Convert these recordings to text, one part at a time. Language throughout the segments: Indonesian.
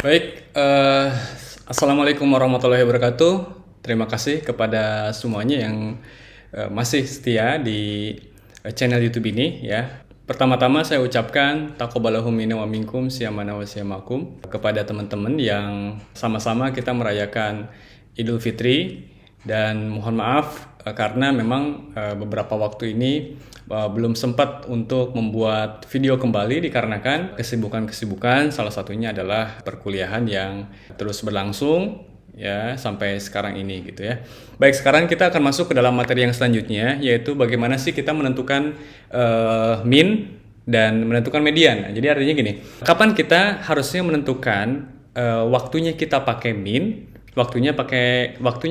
Baik, Assalamualaikum warahmatullahi wabarakatuh. Terima kasih kepada semuanya yang masih setia di channel YouTube ini ya. Pertama-tama saya ucapkan taqabbalallahu minna wa minkum siyamana wa siyamakum kepada teman-teman yang sama-sama kita merayakan Idul Fitri, dan mohon maaf karena memang beberapa waktu ini belum sempat untuk membuat video kembali dikarenakan kesibukan-kesibukan, salah satunya adalah perkuliahan yang terus berlangsung ya sampai sekarang ini gitu ya. Baik, sekarang kita akan masuk ke dalam materi yang selanjutnya, yaitu bagaimana sih kita menentukan mean dan menentukan median. Nah, jadi artinya gini, kapan kita harusnya menentukan waktunya kita pakai mean, waktunya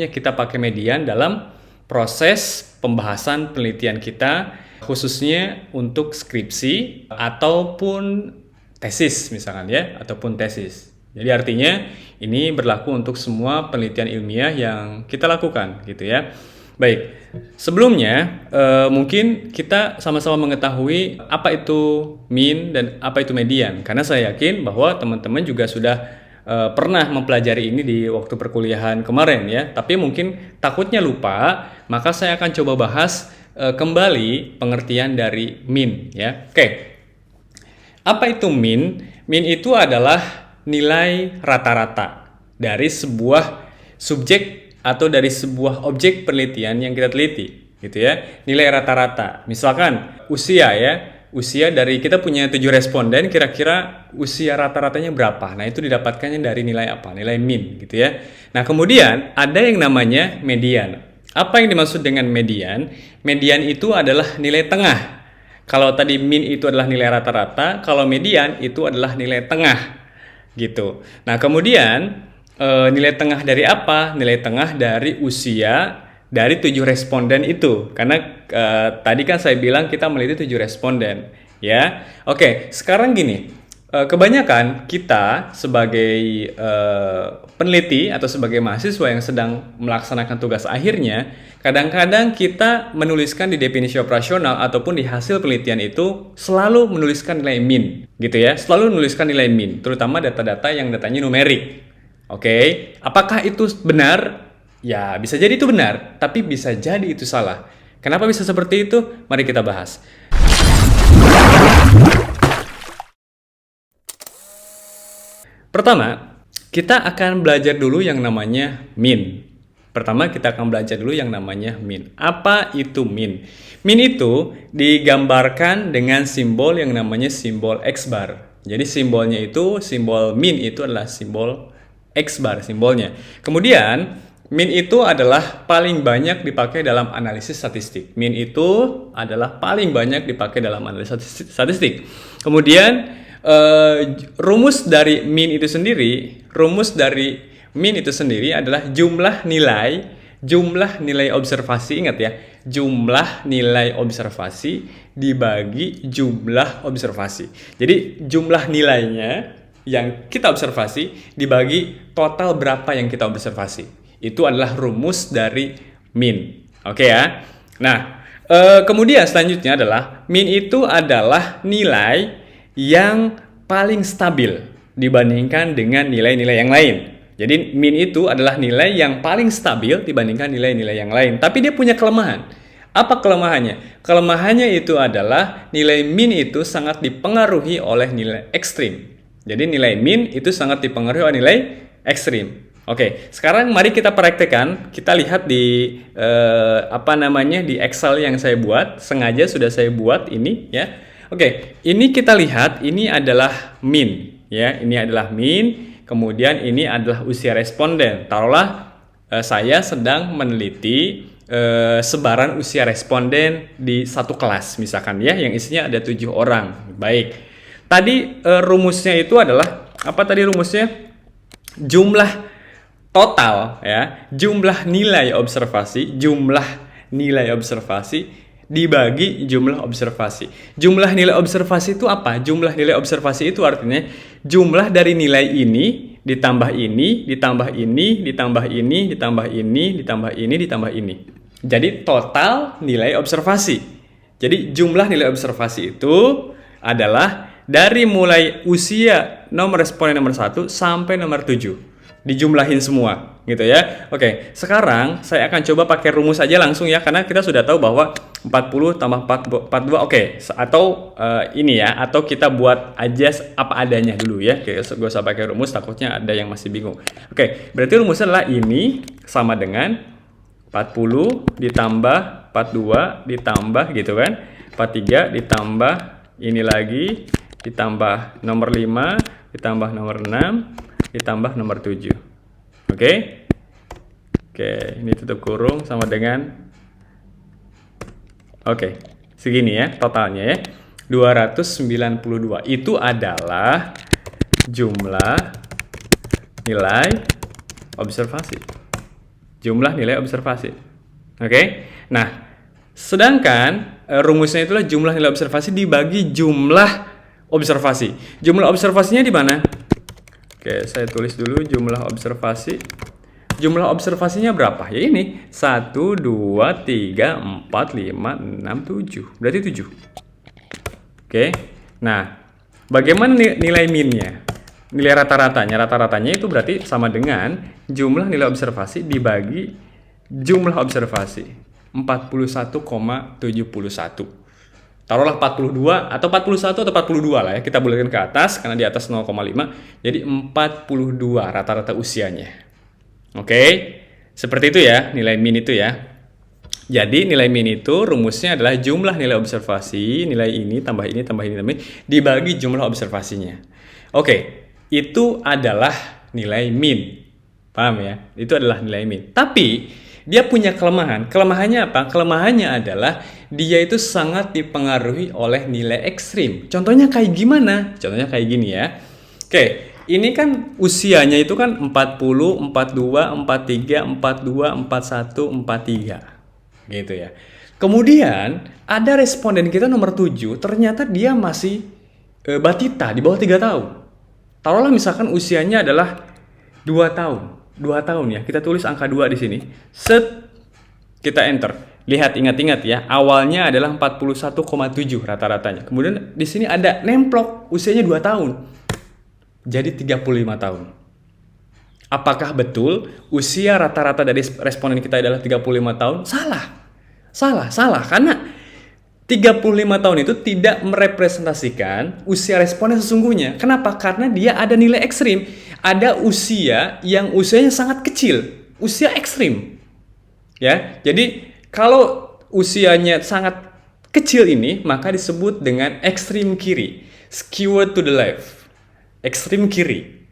kita pakai median dalam proses pembahasan penelitian kita, khususnya untuk skripsi ataupun tesis misalkan ya, ataupun tesis. Jadi artinya ini berlaku untuk semua penelitian ilmiah yang kita lakukan gitu ya. Baik, sebelumnya mungkin kita sama-sama mengetahui apa itu mean dan apa itu median, karena saya yakin bahwa teman-teman juga sudah pernah mempelajari ini di waktu perkuliahan kemarin ya, tapi mungkin takutnya lupa, maka saya akan coba bahas kembali pengertian dari mean ya. Oke. Apa itu mean? Mean itu adalah nilai rata-rata dari sebuah subjek atau dari sebuah objek penelitian yang kita teliti gitu ya. Nilai rata-rata. Misalkan usia ya. Usia dari kita punya 7 responden, kira-kira usia rata-ratanya berapa? Nah, itu didapatkannya dari nilai apa? Nilai mean gitu ya. Nah, kemudian ada yang namanya median. Apa yang dimaksud dengan median? Median itu adalah nilai tengah. Kalau tadi mean itu adalah nilai rata-rata, kalau median itu adalah nilai tengah gitu. Nah, kemudian nilai tengah dari apa? Nilai tengah dari usia dari 7 responden itu, karena tadi kan saya bilang kita meneliti 7 responden ya. Oke, sekarang gini, kebanyakan kita sebagai peneliti atau sebagai mahasiswa yang sedang melaksanakan tugas akhirnya, kadang-kadang kita menuliskan di definisi operasional ataupun di hasil penelitian itu selalu menuliskan nilai mean gitu ya, selalu menuliskan nilai mean, terutama data-data yang datanya numerik. Oke, apakah itu benar? Ya, bisa jadi itu benar, tapi bisa jadi itu salah. Kenapa bisa seperti itu? Mari kita bahas. Pertama, kita akan belajar dulu yang namanya mean. Apa itu mean? Mean itu digambarkan dengan simbol yang namanya simbol X bar. Jadi simbolnya itu, simbol mean itu adalah simbol X bar simbolnya. Kemudian mean itu adalah paling banyak dipakai dalam analisis statistik. Mean itu adalah paling banyak dipakai dalam analisis statistik. Kemudian rumus dari mean itu sendiri adalah jumlah nilai observasi. Ingat ya, jumlah nilai observasi dibagi jumlah observasi. Jadi jumlah nilainya yang kita observasi dibagi total berapa yang kita observasi. Itu adalah rumus dari mean. Oke ya. Nah, kemudian selanjutnya adalah mean itu adalah nilai yang paling stabil dibandingkan dengan nilai-nilai yang lain. Jadi mean itu adalah nilai yang paling stabil dibandingkan nilai-nilai yang lain. Tapi dia punya kelemahan. Apa kelemahannya? Kelemahannya itu adalah nilai mean itu sangat dipengaruhi oleh nilai ekstrim. Jadi nilai mean itu sangat dipengaruhi oleh nilai ekstrim. Oke, sekarang mari kita praktekkan. Kita lihat di di Excel yang saya buat, sengaja sudah saya buat ini ya. Oke, ini kita lihat, ini adalah mean ya, ini adalah mean. Kemudian ini adalah usia responden. Taruhlah saya sedang meneliti sebaran usia responden di satu kelas misalkan ya, yang isinya ada 7 orang. Baik. Tadi rumusnya itu adalah apa tadi rumusnya? Jumlah total ya, jumlah nilai observasi dibagi jumlah observasi. Jumlah nilai observasi itu apa? Jumlah nilai observasi itu artinya jumlah dari nilai ini ditambah ini, ditambah ini, ditambah ini, ditambah ini, ditambah ini, ditambah ini. Jadi total nilai observasi. Jadi jumlah nilai observasi itu adalah dari mulai usia nomor responden nomor 1 sampai nomor 7. Dijumlahin semua, gitu ya. Oke, sekarang saya akan coba pakai rumus aja langsung ya, karena kita sudah tahu bahwa 40 tambah 42, oke. Atau ini ya, atau kita buat aja apa adanya dulu ya. Oke, gue usah pakai rumus, takutnya ada yang masih bingung. Oke, berarti rumusnya adalah ini sama dengan 40 ditambah 42 ditambah gitu kan. 43 ditambah ini lagi, ditambah nomor 5, ditambah nomor 6, ditambah nomor 7. Oke. Oke, ini tutup kurung sama dengan oke, segini ya totalnya ya. 292. Itu adalah jumlah nilai observasi. Jumlah nilai observasi. Oke. Nah, sedangkan rumusnya itulah jumlah nilai observasi dibagi jumlah observasi. Jumlah observasinya di mana? Oke, saya tulis dulu jumlah observasi. Jumlah observasinya berapa? Ya ini, 1, 2, 3, 4, 5, 6, 7. Berarti 7. Oke, nah, bagaimana nilai min-nya? Nilai rata-ratanya. Rata-ratanya itu berarti sama dengan jumlah nilai observasi dibagi jumlah observasi. 41,71. Taruhlah 42 atau 41 atau 42 lah ya. Kita bulatkan ke atas karena di atas 0,5. Jadi 42 rata-rata usianya. Oke. Seperti itu ya nilai min itu ya. Jadi nilai min itu rumusnya adalah jumlah nilai observasi, nilai ini tambah ini tambah ini tambah ini dibagi jumlah observasinya. Oke. Itu adalah nilai min. Paham ya? Itu adalah nilai min. Tapi dia punya kelemahan. Kelemahannya apa? Kelemahannya adalah dia itu sangat dipengaruhi oleh nilai ekstrim. Contohnya kayak gimana? Contohnya kayak gini ya. Oke, ini kan usianya itu kan 40, 42, 43, 42, 41, 43. Gitu ya. Kemudian ada responden kita nomor 7, ternyata dia masih batita di bawah 3 tahun. Taruhlah misalkan usianya adalah 2 tahun. 2 tahun ya, kita tulis angka 2 di sini. Set, kita enter. Lihat, ingat-ingat ya, awalnya adalah 41,7 rata-ratanya. Kemudian di sini ada nemplok, usianya 2 tahun. Jadi 35 tahun. Apakah betul usia rata-rata dari responden kita adalah 35 tahun? Salah. Karena 35 tahun itu tidak merepresentasikan usia responden sesungguhnya. Kenapa? Karena dia ada nilai ekstrim. Ada usia yang usianya sangat kecil, usia ekstrim. Ya, jadi kalau usianya sangat kecil ini maka disebut dengan ekstrim kiri, skewed to the left, ekstrim kiri,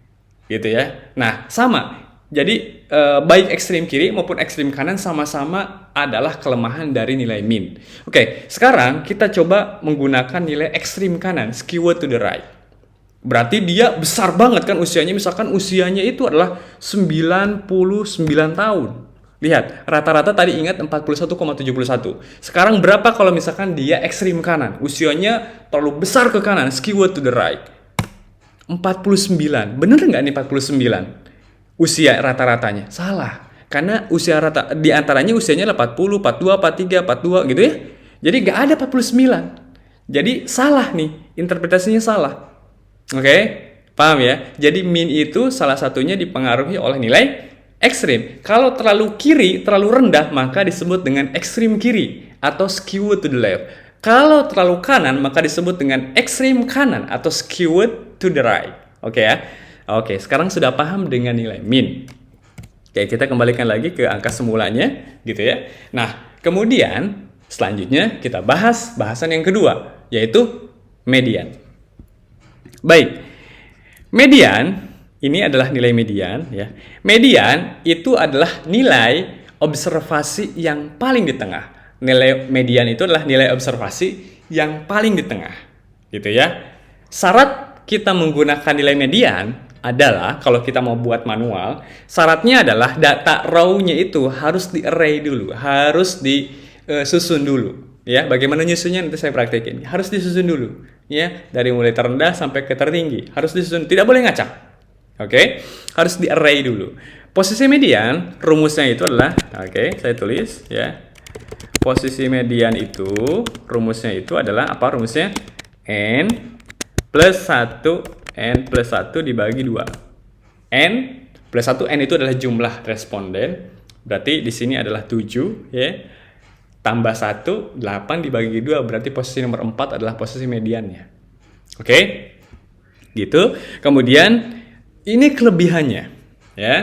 gitu ya. Nah, sama. Jadi baik ekstrim kiri maupun ekstrim kanan sama-sama adalah kelemahan dari nilai min. Oke, sekarang kita coba menggunakan nilai ekstrim kanan, skewed to the right. Berarti dia besar banget kan usianya, misalkan usianya itu adalah 99 tahun. Lihat, rata-rata tadi ingat 41,71. Sekarang berapa kalau misalkan dia ekstrim kanan? Usianya terlalu besar ke kanan, skewed to the right. 49. Bener nggak nih 49? Usia rata-ratanya? Salah. Karena usia rata di antaranya usianya 40, 42, 43, 42 gitu ya. Jadi nggak ada 49. Jadi salah nih, interpretasinya salah. Oke, paham ya? Jadi min itu salah satunya dipengaruhi oleh nilai ekstrim. Kalau terlalu kiri, terlalu rendah, maka disebut dengan ekstrim kiri atau skewed to the left. Kalau terlalu kanan, maka disebut dengan ekstrim kanan atau skewed to the right. Oke ya? Oke, sekarang sudah paham dengan nilai min. Oke, kita kembalikan lagi ke angka semulanya, gitu ya. Nah, kemudian selanjutnya kita bahas bahasan yang kedua, yaitu median. Baik, median ini adalah nilai median ya. Median itu adalah nilai observasi yang paling di tengah. Nilai median itu adalah nilai observasi yang paling di tengah, gitu ya. Syarat kita menggunakan nilai median adalah kalau kita mau buat manual, syaratnya adalah data raw-nya itu harus di-array dulu, harus disusun dulu. Ya, bagaimana nyusunnya nanti saya praktekin. Harus disusun dulu, ya, dari mulai terendah sampai ke tertinggi. Harus disusun, tidak boleh ngacak. Oke, harus di-array dulu. Posisi median, rumusnya itu adalah, oke, saya tulis, ya. Posisi median itu, rumusnya itu adalah apa rumusnya? N plus 1 N plus 1 dibagi 2. N plus 1, N itu adalah jumlah responden. Berarti di sini adalah 7, ya. Tambah 1, 8 dibagi 2, berarti posisi nomor 4 adalah posisi mediannya. Oke? Gitu. Kemudian ini kelebihannya, ya.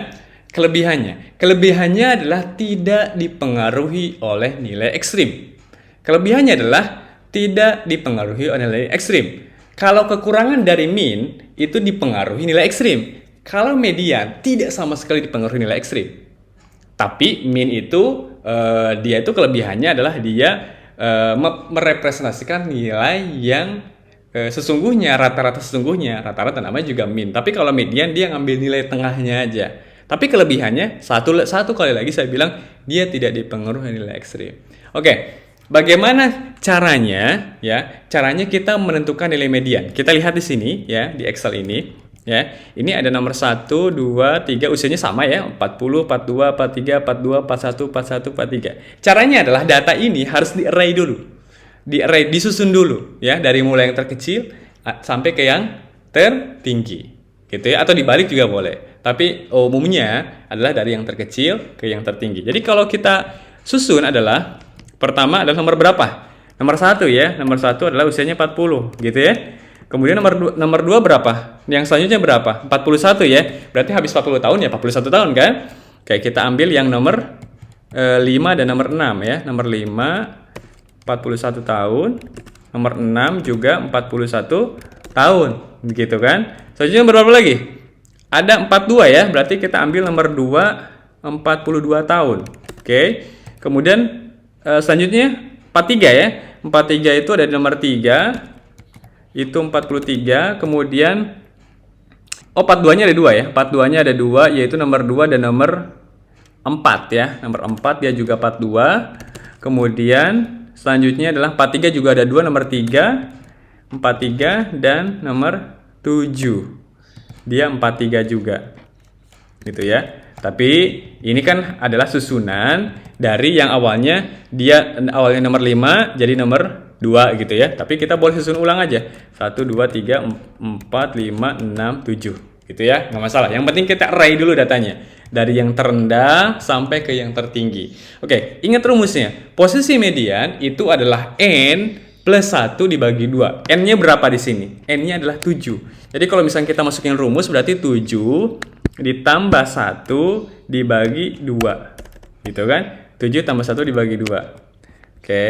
Kelebihannya adalah tidak dipengaruhi oleh nilai ekstrim. Kelebihannya adalah tidak dipengaruhi oleh nilai ekstrim. Kalau kekurangan dari min itu dipengaruhi nilai ekstrim. Kalau median tidak sama sekali dipengaruhi nilai ekstrim. Tapi min itu dia itu kelebihannya adalah dia merepresentasikan nilai yang sesungguhnya, rata-rata sesungguhnya. Rata-rata namanya juga min. Tapi kalau median dia ngambil nilai tengahnya aja. Tapi kelebihannya satu kali lagi saya bilang dia tidak dipengaruhi nilai ekstrim. Oke. Bagaimana caranya? Ya, caranya kita menentukan nilai median. Kita lihat di sini, ya, di Excel ini, ya. Ini ada nomor 1, 2, 3, usianya sama ya, 40, 42, 43, 42, 41, 41, 43. Caranya adalah data ini harus di-array dulu. Disusun dulu, ya, dari mulai yang terkecil sampai ke yang tertinggi. Gitu ya, atau dibalik juga boleh. Tapi umumnya adalah dari yang terkecil ke yang tertinggi. Jadi kalau kita susun adalah pertama adalah nomor berapa? Nomor 1 ya. Nomor 1 adalah usianya 40 gitu ya. Kemudian nomor 2 berapa? Yang selanjutnya berapa? 41 ya. Berarti habis 40 tahun ya 41 tahun kan? Kayak kita ambil yang nomor 5 dan nomor 6 ya. Nomor 5 41 tahun. Nomor 6 juga 41 tahun. Begitu kan? Selanjutnya berapa lagi? Ada 42 ya. Berarti kita ambil nomor 2 42 tahun. Oke. Kemudian selanjutnya 43 ya. 43 itu ada di nomor 3. Itu 43. Kemudian 42-nya ada 2 ya. 42-nya ada 2 yaitu nomor 2 dan nomor 4 ya. Nomor 4 dia juga 42. Kemudian selanjutnya adalah 43 juga ada 2, nomor 3, 43 dan nomor 7. Dia 43 juga. Gitu ya. Tapi ini kan adalah susunan dari yang awalnya nomor 5 jadi nomor 2 gitu ya. Tapi kita boleh susun ulang aja. 1, 2, 3, 4, 5, 6, 7 gitu ya. Nggak masalah. Yang penting kita array dulu datanya. Dari yang terendah sampai ke yang tertinggi. Oke, ingat rumusnya. Posisi median itu adalah N plus 1 dibagi 2. N-nya berapa di sini? N-nya adalah 7. Jadi kalau misalnya kita masukin rumus berarti 7 ditambah 1 dibagi 2. Gitu kan? 7 tambah 1 dibagi 2. Oke.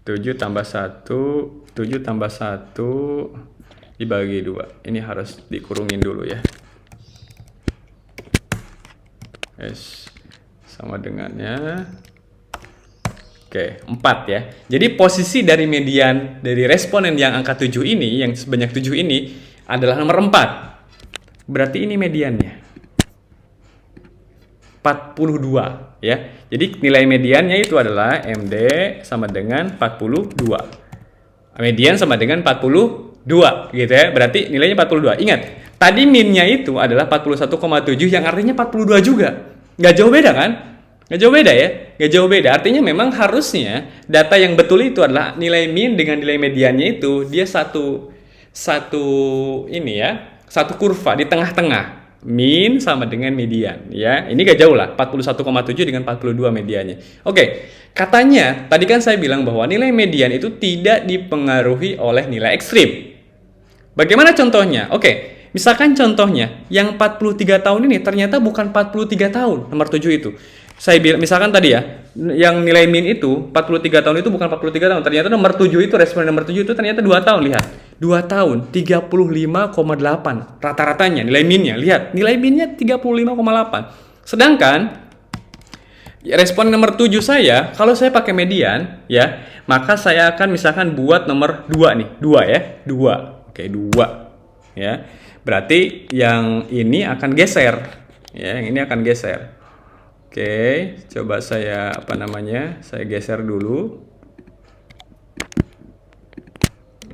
7 tambah 1 dibagi 2. Ini harus dikurungin dulu ya. Yes. Sama dengannya. Oke, 4 ya. Jadi posisi dari median dari responden yang angka 7 ini, yang sebanyak 7 ini adalah nomor 4. Berarti ini mediannya 42 ya. Jadi nilai mediannya itu adalah MD sama dengan 42. Median sama dengan 42 gitu ya. Berarti nilainya 42. Ingat, tadi minnya itu adalah 41,7 yang artinya 42 juga. Nggak jauh beda kan? Nggak jauh beda ya? Nggak jauh beda. Artinya memang harusnya data yang betul itu adalah nilai min dengan nilai mediannya itu dia satu kurva di tengah-tengah. Min sama dengan median ya. Ini gak jauh lah, 41,7 dengan 42 mediannya. Oke, katanya tadi kan saya bilang bahwa nilai median itu tidak dipengaruhi oleh nilai ekstrim. Bagaimana contohnya? Oke, misalkan contohnya yang 43 tahun ini ternyata bukan 43 tahun, nomor 7 itu. Saya bilang misalkan tadi ya, yang nilai min itu 43 tahun itu bukan 43 tahun. Ternyata nomor 7 itu, responden nomor 7 itu ternyata 2 tahun, lihat. 2 tahun 35,8 rata-ratanya nilai minnya. Lihat, nilai minnya 35,8. Sedangkan respon nomor 7 saya, kalau saya pakai median ya, maka saya akan misalkan buat nomor 2 nih. 2 ya. 2. Oke, 2. Ya. Berarti yang ini akan geser. Ya, yang ini akan geser. Oke, coba saya saya geser dulu.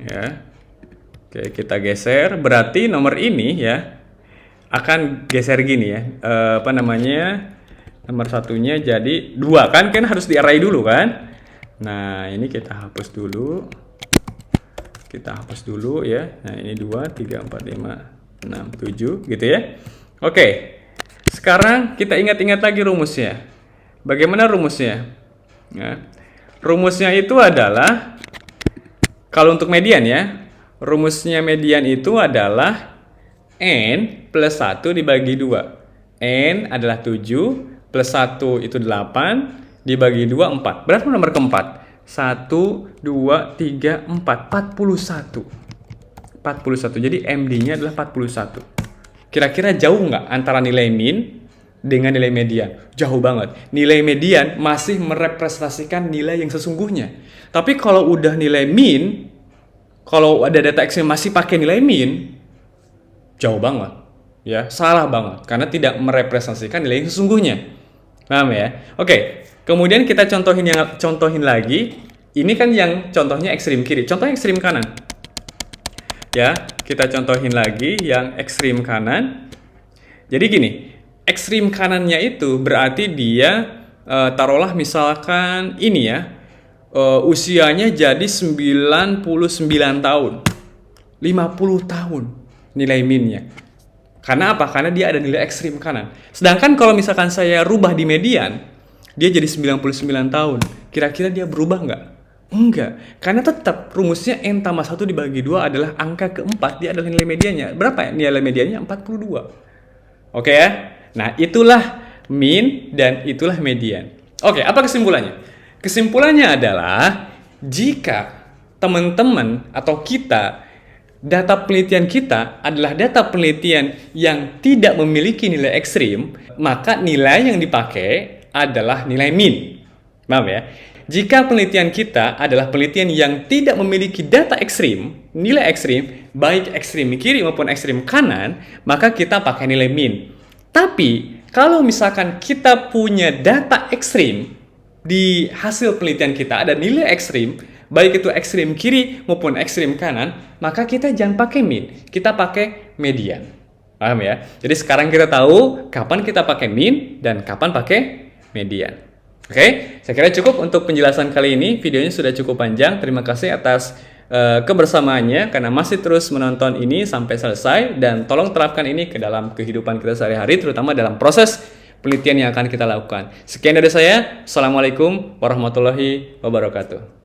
Ya. Oke, kita geser. Berarti nomor ini ya akan geser gini ya. Nomor satunya jadi 2 kan harus di-array dulu kan. Nah, ini kita hapus dulu. Kita hapus dulu ya. Nah, ini 2, 3, 4, 5, 6, 7 gitu ya. Oke. Sekarang kita ingat-ingat lagi rumusnya. Bagaimana rumusnya? Nah, rumusnya itu adalah, kalau untuk median ya, rumusnya median itu adalah N plus 1 dibagi 2. N adalah 7, plus 1 itu 8, dibagi 2, 4. Berapa nomor keempat? 1, 2, 3, 4. 41. 41. Jadi MD-nya adalah 41. Kira-kira jauh nggak antara nilai min dengan nilai median? Jauh banget. Nilai median masih merepresentasikan nilai yang sesungguhnya. Tapi kalau udah nilai min, kalau ada data ekstrim masih pakai nilai min, jauh banget. Ya, salah banget. Karena tidak merepresentasikan nilai yang sesungguhnya. Paham ya? Oke. Kemudian kita contohin lagi. Ini kan yang contohnya ekstrim kiri. Contoh ekstrim kanan. Ya, kita contohin lagi yang ekstrim kanan. Jadi gini, ekstrim kanannya itu berarti dia taruhlah misalkan ini ya, usianya jadi 99 tahun. 50 tahun nilai minnya. Karena apa? Karena dia ada nilai ekstrim kanan. Sedangkan kalau misalkan saya rubah di median, dia jadi 99 tahun. Kira-kira dia berubah nggak? Enggak. Karena tetap rumusnya N tambah 1 dibagi 2 adalah angka keempat. Dia adalah nilai mediannya. Berapa ya? Nilai mediannya 42. Oke ya? Nah, itulah min dan itulah median. Oke, apa kesimpulannya? Kesimpulannya adalah jika teman-teman atau kita, data penelitian kita adalah data penelitian yang tidak memiliki nilai ekstrim, maka nilai yang dipakai adalah nilai min. Paham ya? Jika penelitian kita adalah penelitian yang tidak memiliki data ekstrim, nilai ekstrim, baik ekstrim kiri maupun ekstrim kanan, maka kita pakai nilai min. Tapi, kalau misalkan kita punya data ekstrim, di hasil penelitian kita ada nilai ekstrim, baik itu ekstrim kiri maupun ekstrim kanan, maka kita jangan pakai min, kita pakai median. Paham ya? Jadi sekarang kita tahu kapan kita pakai min dan kapan pakai median. Oke, saya kira cukup untuk penjelasan kali ini. Videonya sudah cukup panjang. Terima kasih atas kebersamaannya karena masih terus menonton ini sampai selesai, dan tolong terapkan ini ke dalam kehidupan kita sehari-hari, terutama dalam proses penelitian yang akan kita lakukan. Sekian dari saya. Assalamualaikum warahmatullahi wabarakatuh.